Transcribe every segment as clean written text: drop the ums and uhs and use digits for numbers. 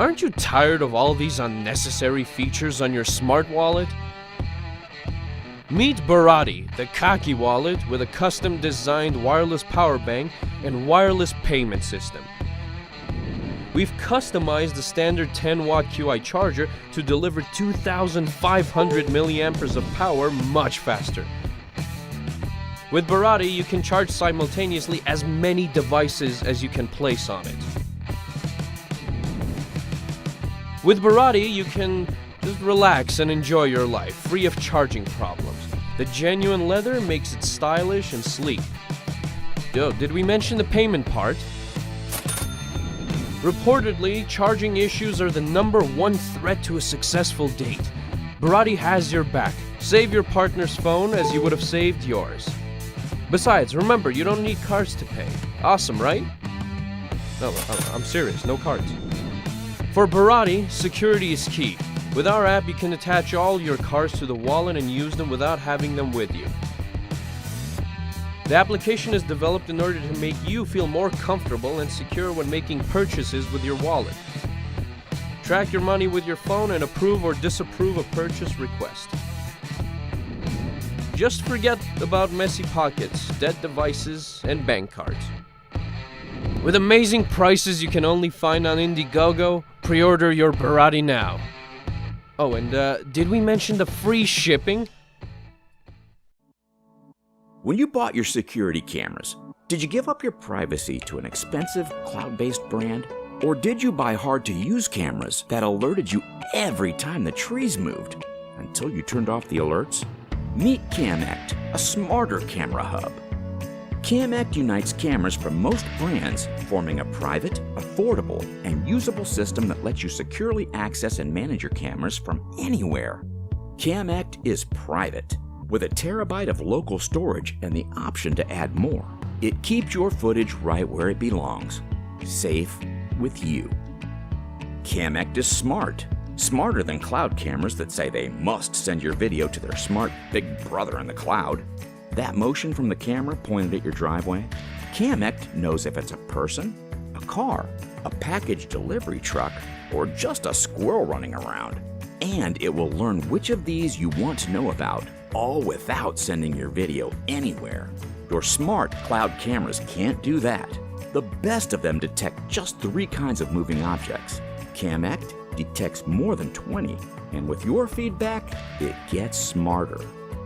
Aren't you tired of all these unnecessary features on your smart wallet? Meet Bharati, the khaki wallet with a custom-designed wireless power bank and wireless payment system. We've customized the standard 10-watt QI charger to deliver 2,500 milliamperes of power much faster. With Bharati, you can charge simultaneously as many devices as you can place on it. With Bharati, you can just relax and enjoy your life, free of charging problems. The genuine leather makes it stylish and sleek. Yo, did we mention the payment part? Reportedly, charging issues are the #1 threat to a successful date. Bharati has your back. Save your partner's phone as you would have saved yours. Besides, remember, you don't need cards to pay. Awesome, right? No, I'm serious, no cards. For Bharati, security is key. With our app, you can attach all your cards to the wallet and use them without having them with you. The application is developed in order to make you feel more comfortable and secure when making purchases with your wallet. Track your money with your phone and approve or disapprove a purchase request. Just forget about messy pockets, dead devices, and bank cards. With amazing prices you can only find on Indiegogo, pre-order your Bharati now. Oh, and did we mention the free shipping? When you bought your security cameras, did you give up your privacy to an expensive cloud-based brand? Or did you buy hard-to-use cameras that alerted you every time the trees moved until you turned off the alerts? Meet CamAct, a smarter camera hub. CamAct unites cameras from most brands, forming a private, affordable, and usable system that lets you securely access and manage your cameras from anywhere. CamAct is private, with a terabyte of local storage and the option to add more. It keeps your footage right where it belongs, safe with you. CamAct is smart, smarter than cloud cameras that say they must send your video to their smart big brother in the cloud. That motion from the camera pointed at your driveway, CamAct knows if it's a person, a car, a package delivery truck, or just a squirrel running around. And it will learn which of these you want to know about, all without sending your video anywhere. Your smart cloud cameras can't do that. The best of them detect just 3 kinds of moving objects. CamAct detects more than 20, and with your feedback, it gets smarter.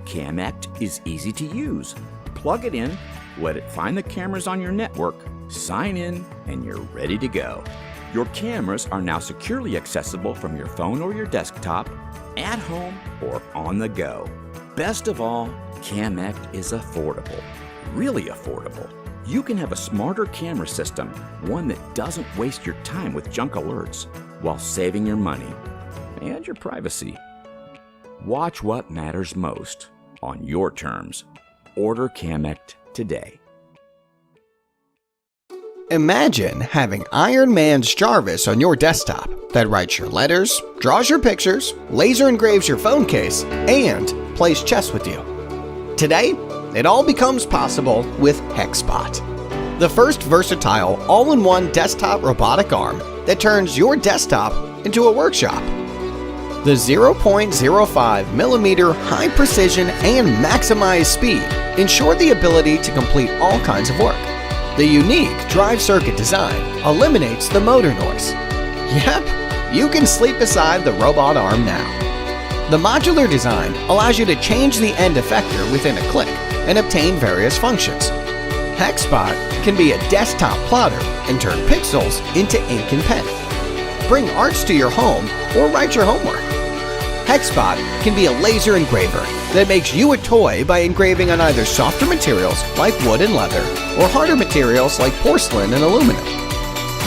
CamAct is easy to use. Plug it in, let it find the cameras on your network, sign in, and you're ready to go. Your cameras are now securely accessible from your phone or your desktop, at home or on the go. Best of all, CamAct is affordable, really affordable. You can have a smarter camera system, one that doesn't waste your time with junk alerts, while saving your money and your privacy. Watch what matters most on your terms. Order CamAct today. Imagine having Iron Man's Jarvis on your desktop that writes your letters, draws your pictures, laser engraves your phone case, and plays chess with you. Today, it all becomes possible with Peckspot, the first versatile all-in-one desktop robotic arm that turns your desktop into a workshop. The 0.05mm high precision and maximized speed ensure the ability to complete all kinds of work. The unique drive circuit design eliminates the motor noise. Yep, you can sleep beside the robot arm now. The modular design allows you to change the end effector within a click and obtain various functions. Peckspot can be a desktop plotter and turn pixels into ink and pen. Bring arts to your home or write your homework. Peckspot can be a laser engraver that makes you a toy by engraving on either softer materials like wood and leather or harder materials like porcelain and aluminum.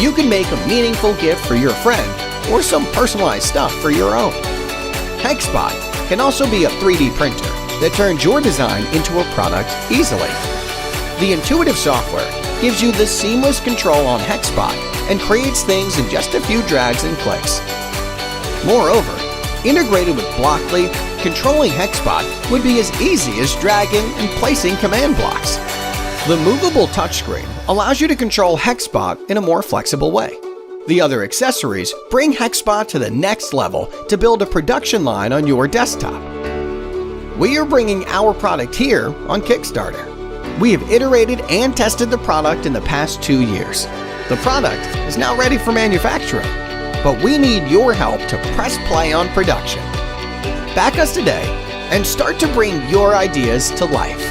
You can make a meaningful gift for your friend or some personalized stuff for your own. Peckspot can also be a 3D printer that turns your design into a product easily. The intuitive software gives you the seamless control on Peckspot and creates things in just a few drags and clicks. Moreover, integrated with Blockly, controlling Peckspot would be as easy as dragging and placing command blocks. The movable touchscreen allows you to control Peckspot in a more flexible way. The other accessories bring Peckspot to the next level to build a production line on your desktop. We are bringing our product here on Kickstarter. We have iterated and tested the product in the past 2 years. The product is now ready for manufacturing, but we need your help to press play on production. Back us today and start to bring your ideas to life.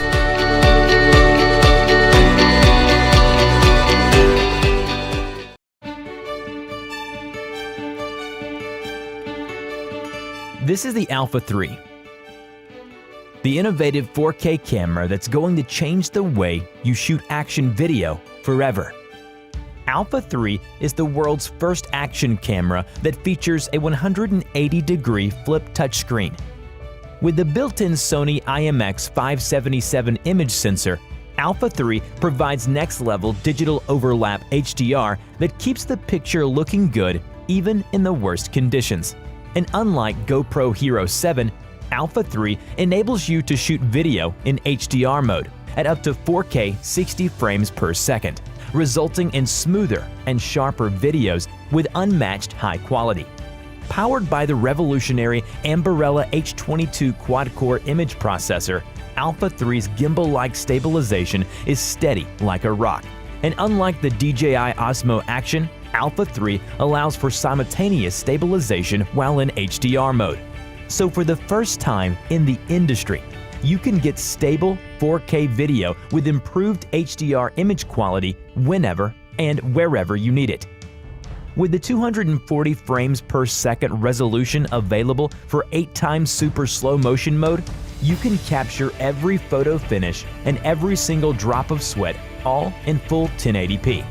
This is the Alpha 3, the innovative 4K camera that's going to change the way you shoot action video forever. Alpha 3 is the world's first action camera that features a 180-degree flip touchscreen. With the built-in Sony IMX577 image sensor, Alpha 3 provides next-level digital overlap HDR that keeps the picture looking good even in the worst conditions. And unlike GoPro Hero 7, Alpha 3 enables you to shoot video in HDR mode at up to 4K 60 frames per second, resulting in smoother and sharper videos with unmatched high quality. Powered by the revolutionary Ambarella H22 quad-core image processor, Alpha 3's gimbal-like stabilization is steady like a rock. And unlike the DJI Osmo Action, Alpha 3 allows for simultaneous stabilization while in HDR mode. So for the first time in the industry, you can get stable 4K video with improved HDR image quality whenever and wherever you need it. With the 240 frames per second resolution available for 8x super slow motion mode, you can capture every photo finish and every single drop of sweat all in full 1080p.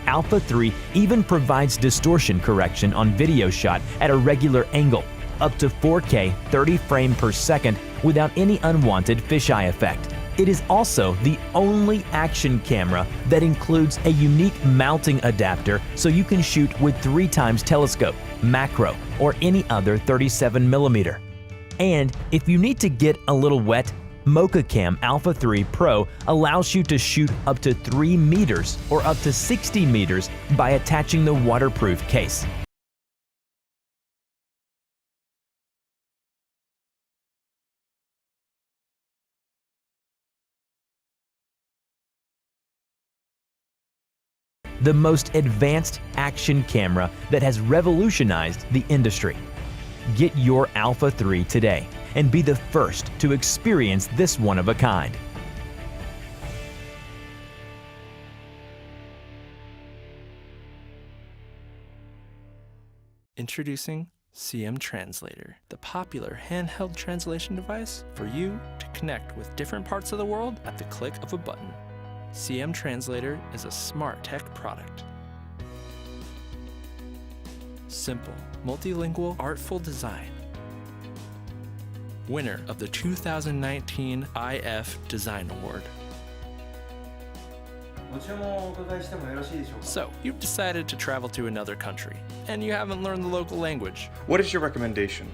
Alpha 3 even provides distortion correction on video shot at a regular angle, up to 4K 30 frames per second without any unwanted fisheye effect. It is also the only action camera that includes a unique mounting adapter so you can shoot with 3x telescope, macro, or any other 37mm. And if you need to get a little wet, MochaCam Alpha 3 Pro allows you to shoot up to 3 meters or up to 60 meters by attaching the waterproof case. The most advanced action camera that has revolutionized the industry. Get your Alpha 3 today and be the first to experience this one-of-a-kind. Introducing CM Translator, the popular handheld translation device for you to connect with different parts of the world at the click of a button. CM Translator is a smart tech product. Simple, multilingual, artful design. Winner of the 2019 IF Design Award. So, you've decided to travel to another country, and you haven't learned the local language. What is your recommendation?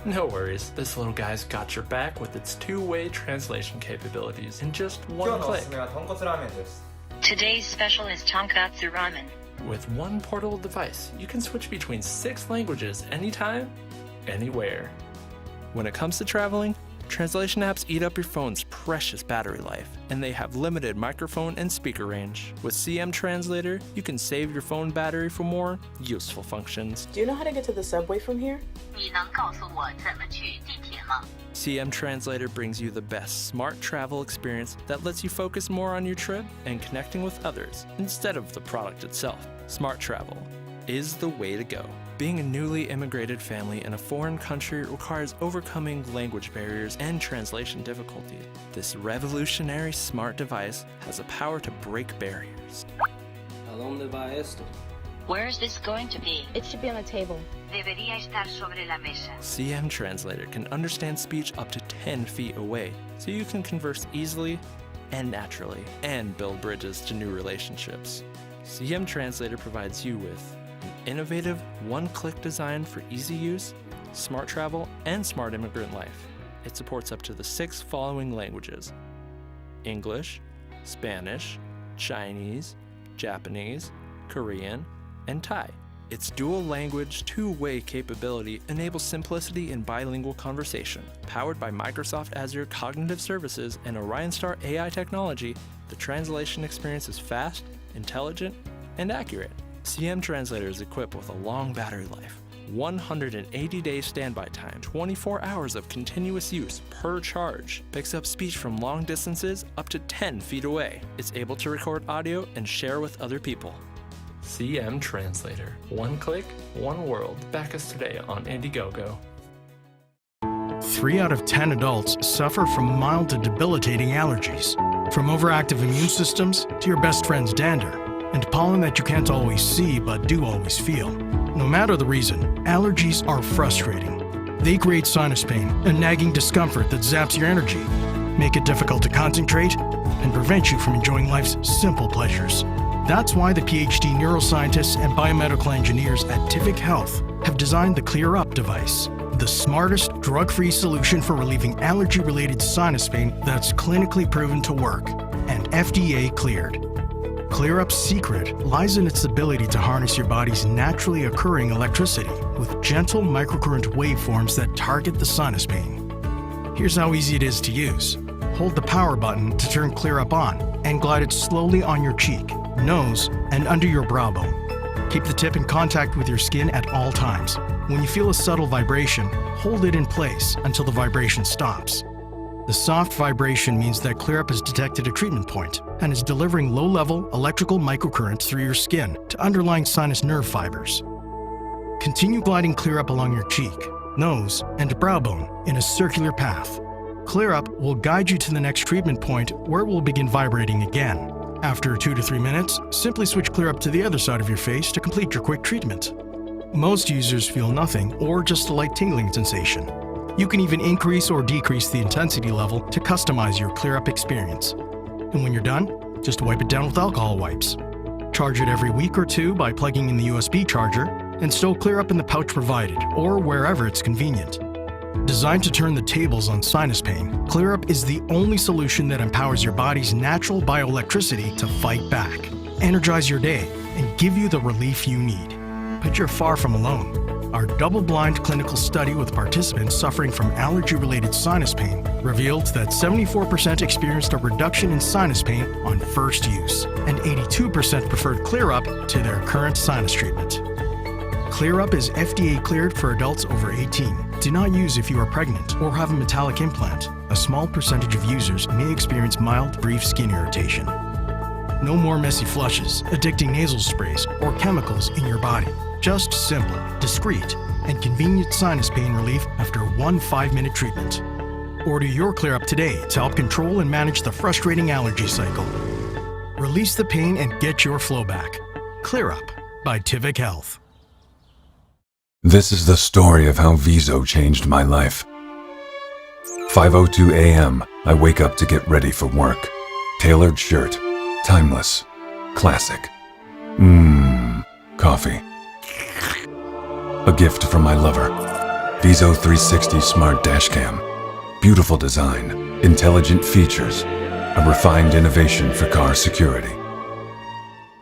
No worries, this little guy's got your back with its two-way translation capabilities in just one click. Today's special is tonkatsu ramen. With one portable device, you can switch between 6 languages anytime, anywhere. When it comes to traveling, translation apps eat up your phone's precious battery life, and they have limited microphone and speaker range. With CM Translator, you can save your phone battery for more useful functions. Do you know how to get to the subway from here? CM Translator brings you the best smart travel experience that lets you focus more on your trip and connecting with others instead of the product itself. Smart travel is the way to go. Being a newly immigrated family in a foreign country requires overcoming language barriers and translation difficulty. This revolutionary smart device has the power to break barriers. ¿A dónde va esto? Where is this going to be? It should be on the table. Debería estar sobre la mesa. CM Translator can understand speech up to 10 feet away, so you can converse easily and naturally, and build bridges to new relationships. CM Translator provides you with an innovative one-click design for easy use, smart travel, and smart immigrant life. It supports up to the 6 following languages: English, Spanish, Chinese, Japanese, Korean, and Thai. Its dual language, two-way capability enables simplicity in bilingual conversation. Powered by Microsoft Azure Cognitive Services and OrionStar AI technology, the translation experience is fast, intelligent, and accurate. CM Translator is equipped with a long battery life, 180-day standby time, 24 hours of continuous use per charge, picks up speech from long distances up to 10 feet away. It's able to record audio and share with other people. CM Translator. One click, one world. Back us today on Indiegogo. 3 out of 10 adults suffer from mild to debilitating allergies. From overactive immune systems to your best friend's dander, and pollen that you can't always see but do always feel. No matter the reason, allergies are frustrating. They create sinus pain, a nagging discomfort that zaps your energy, make it difficult to concentrate, and prevent you from enjoying life's simple pleasures. That's why the PhD neuroscientists and biomedical engineers at Tivic Health have designed the ClearUp device, the smartest drug-free solution for relieving allergy-related sinus pain that's clinically proven to work and FDA cleared. ClearUp's secret lies in its ability to harness your body's naturally occurring electricity with gentle microcurrent waveforms that target the sinus pain. Here's how easy it is to use. Hold the power button to turn ClearUp on and glide it slowly on your cheek, nose, and under your brow bone. Keep the tip in contact with your skin at all times. When you feel a subtle vibration, hold it in place until the vibration stops. The soft vibration means that ClearUp has detected a treatment point and is delivering low-level electrical microcurrents through your skin to underlying sinus nerve fibers. Continue gliding ClearUp along your cheek, nose, and brow bone in a circular path. ClearUp will guide you to the next treatment point where it will begin vibrating again. After 2 to 3 minutes, simply switch ClearUp to the other side of your face to complete your quick treatment. Most users feel nothing or just a light tingling sensation. You can even increase or decrease the intensity level to customize your ClearUp experience. And when you're done, just wipe it down with alcohol wipes. Charge it every week or 2 by plugging in the USB charger and stow ClearUp in the pouch provided or wherever it's convenient. Designed to turn the tables on sinus pain, ClearUp is the only solution that empowers your body's natural bioelectricity to fight back, energize your day, and give you the relief you need. But you're far from alone. Our double-blind clinical study with participants suffering from allergy-related sinus pain revealed that 74% experienced a reduction in sinus pain on first use, and 82% preferred ClearUp to their current sinus treatment. ClearUp is FDA cleared for adults over 18. Do not use if you are pregnant or have a metallic implant. A small percentage of users may experience mild, brief skin irritation. No more messy flushes, addicting nasal sprays, or chemicals in your body. Just simple, discreet, and convenient sinus pain relief after one 5-minute treatment. Order your ClearUp today to help control and manage the frustrating allergy cycle. Release the pain and get your flow back. ClearUp by Tivic Health. This is the story of how Viso changed my life. 5:02 a.m., I wake up to get ready for work. Tailored shirt, timeless, classic. Coffee. A gift from my lover. Viso 360 Smart Dashcam. Beautiful design, intelligent features, a refined innovation for car security.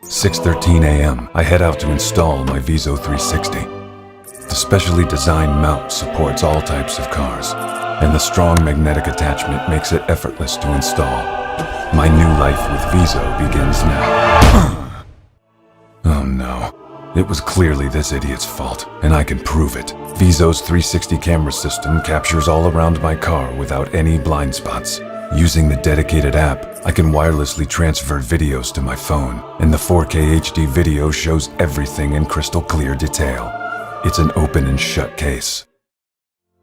6:13 a.m., I head out to install my Viso 360. The specially designed mount supports all types of cars, and the strong magnetic attachment makes it effortless to install. My new life with Viso begins now. Oh no. It was clearly this idiot's fault, and I can prove it. Viso's 360 camera system captures all around my car without any blind spots. Using the dedicated app, I can wirelessly transfer videos to my phone, and the 4K HD video shows everything in crystal clear detail. It's an open and shut case.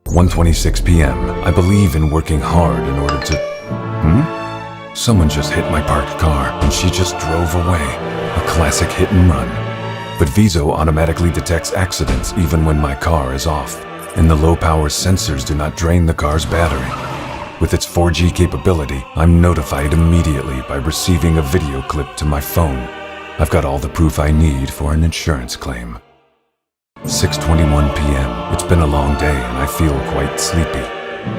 1:26 p.m. I believe in working hard in order to... Someone just hit my parked car, and she just drove away. A classic hit and run. But Viso automatically detects accidents even when my car is off, and the low-power sensors do not drain the car's battery. With its 4G capability, I'm notified immediately by receiving a video clip to my phone. I've got all the proof I need for an insurance claim. 6:21 p.m. It's been a long day and I feel quite sleepy.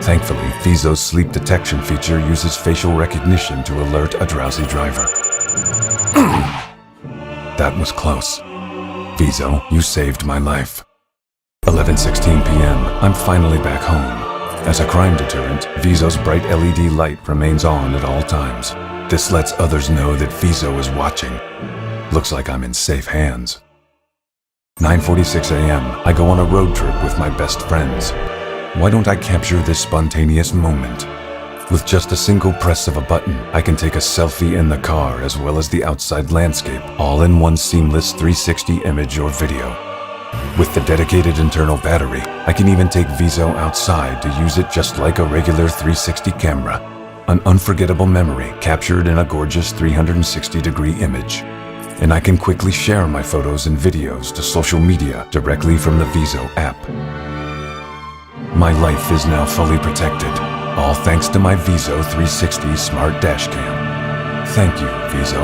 Thankfully, Viso's sleep detection feature uses facial recognition to alert a drowsy driver. that was close. Viso, you saved my life. 11:16 p.m., I'm finally back home. As a crime deterrent, Viso's bright LED light remains on at all times. This lets others know that Viso is watching. Looks like I'm in safe hands. 9:46 a.m., I go on a road trip with my best friends. Why don't I capture this spontaneous moment? With just a single press of a button, I can take a selfie in the car as well as the outside landscape, all in one seamless 360 image or video. With the dedicated internal battery, I can even take Viso outside to use it just like a regular 360 camera. An unforgettable memory captured in a gorgeous 360-degree image. And I can quickly share my photos and videos to social media directly from the Viso app. My life is now fully protected, all thanks to my Viso 360 Smart Dashcam. Thank you, Viso.